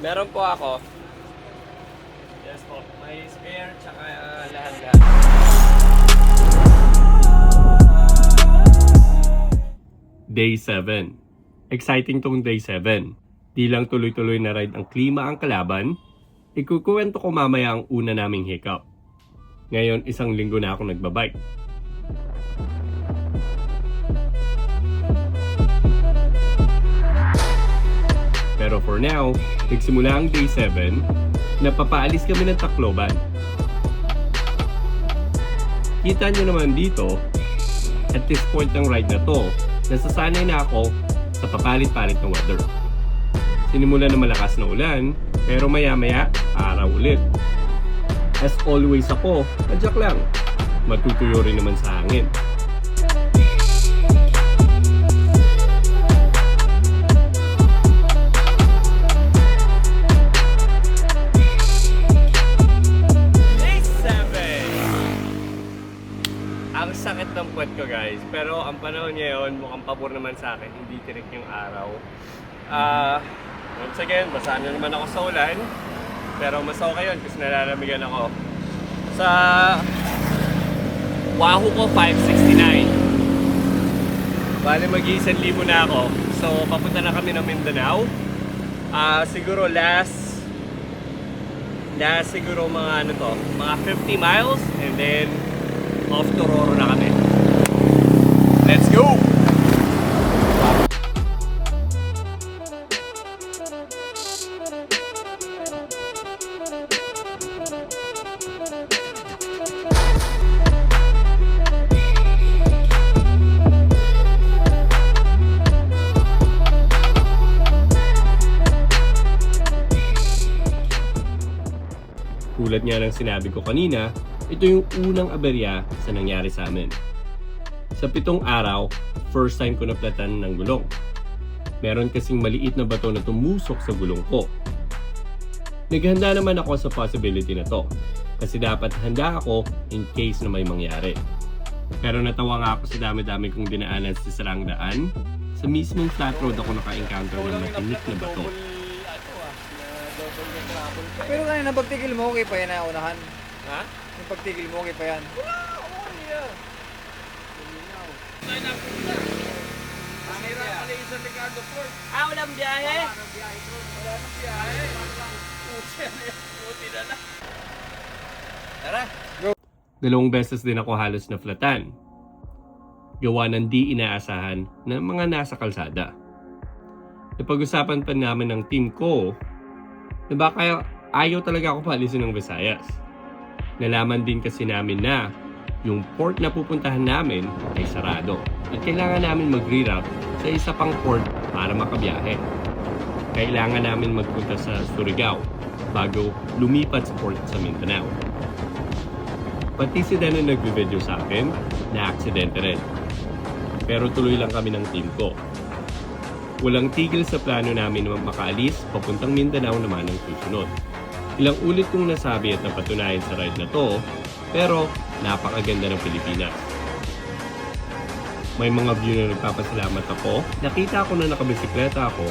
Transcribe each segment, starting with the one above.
Meron po ako. Yes po. May spare tsaka lahat-lahat. Day 7. Exciting tong day 7. Di lang tuloy-tuloy na ride ang klima ang kalaban, ikukuwento ko mamaya ang una naming hiccup. Ngayon, 1 linggo na ako nagbabike. Pero for now, nagsimula ang day 7, napapaalis kami ng Tacloban. Kita nyo naman dito, at this point ng ride na to, nasasanay na ako sa papalit-palit ng weather. Sinimula na malakas na ulan, pero maya-maya, araw ulit. As always ako, adyak lang. Matutuyo rin naman sa hangin. Day 7! Ang sakit ng puwet ko guys, pero ang panahon ngayon mukhang pabor naman sa akin, hindi tirik yung araw. Once again, basa na naman ako sa ulan. Pero mas okay yun kasi nalalamigan ako. Sa Wahoo ko, 569. Bale, mag-1,000 na ako. So, papunta na kami ng Mindanao. Siguro last siguro mga mga 50 miles. And then, off to Roro na kami. Let's go! Tulad nga ng sinabi ko kanina, ito yung unang aberya sa nangyari sa amin. Sa 7 araw, first time ko naplatan ng gulong. Meron kasing maliit na bato na tumusok sa gulong ko. Naghanda naman ako sa possibility na to, kasi dapat handa ako in case na may mangyari. Pero natawa nga ako sa dami-dami kong dinaanan sa sarang daan. Sa mismong flat road ako naka-encounter ng matinik na bato. Pero kanina pagtigil mo, okay pa yan na unahan? Ha? Yung pagtigil mo, okay pa yan? Walang biyahe? Tara! 2 beses din ako halos na flatan. Gawa ng di inaasahan ng mga nasa kalsada. Napag-usapan pa namin ng team ko na baka ayaw talaga ako paalisin ng Visayas. Nalaman din kasi namin na yung port na pupuntahan namin ay sarado at kailangan namin mag-reroute sa isa pang port para makabiyahe. Kailangan namin magpunta sa Surigao bago lumipat sa port sa Mindanao. Pati si Dan na nag-video sa akin, na-aksidente rin. Pero tuloy lang kami ng team ko. Walang tigil sa plano namin na makaalis papuntang Mindanao naman ang susunod. Ilang ulit kong nasabi at napatunayan sa ride na to, pero napakaganda ng Pilipinas. May mga view na nagpapasalamat ako. Nakita ko na nakabisikleta ako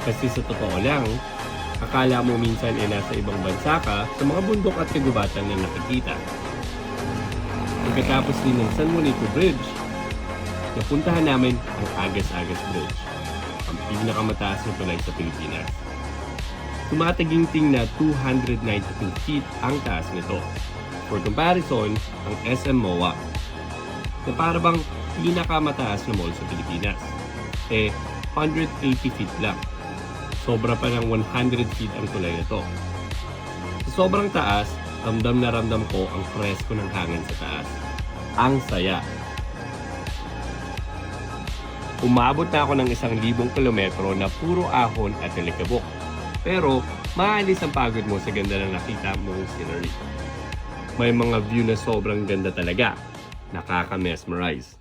kasi sa totoo lang, akala mo minsan ay nasa ibang bansa ka sa mga bundok at kagubatan na nakikita. Pagkatapos din ng San Juanito Bridge, napuntahan namin ang Agas-Agas Bridge, ang pinakamataas na tulay sa Pilipinas. Tumataginting na 292 feet ang taas nito. For comparison, ang SM MOA, na para bang pinakamataas na mall sa Pilipinas, 180 feet lang. Sobra pa ng 100 feet ang tulay nito. Sa sobrang taas, ramdam na ramdam ko ang presko ng hangin sa taas. Ang saya. Umabot na ako ng 1,000 kilometro na puro ahon at alikabok. Pero maalis ang pagod mo sa ganda na nakita mong scenery. May mga view na sobrang ganda talaga. Nakaka-mesmerize.